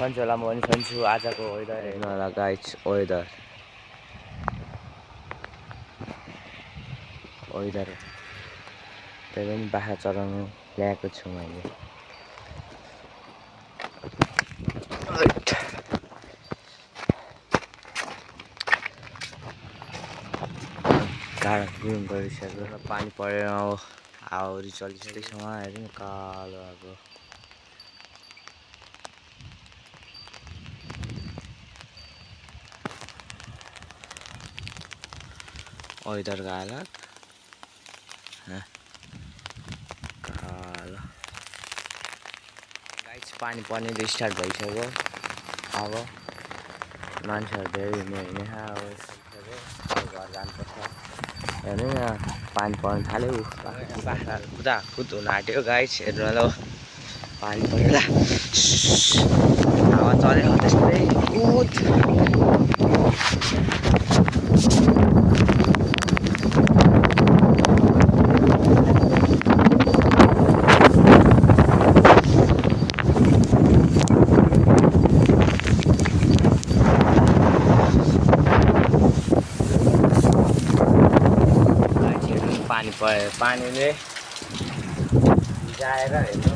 सन्चो होला म पनि सन्छु आजको वेदर हेर्नु होला गाइस वेदर त्यही पनि बाख्रा चराउनु ल्याएको छु मैले गाडा गरिसक्यो पानी परेर हाउरी चलिसकेसँग हेर्नु कालो आएको वेदरको हालत कालो गाइस पानी पर्ने त स्टार्ट भइसक्यो अब मान्छेहरू धेरै हिँड्ने अब घर जानुपर्छ हेर्नु न पानी पर्न थाल्यो बाख्रा कुदाकुद हुन आँट्यो गाइस हेर्नु ल पानी परेर हावा चलेको त्यस्तै कुद पानी पऱ्यो पानीले भिजाएर हेर्नु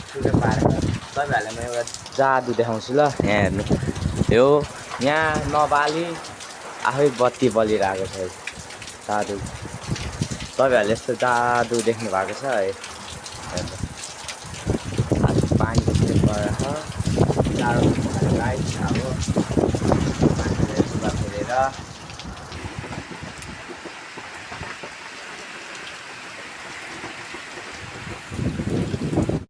छुटे पारेर तपाईँहरूलाई म एउटा जादु देखाउँछु ल यहाँ हेर्नु यो यहाँ नबाली आफै बत्ती बलिरहेको छ जादु तपाईँहरूले यस्तो जादु देख्नु भएको छ है हेर्नु पानी परेर जाडो गाइस अब पानीले फेरेर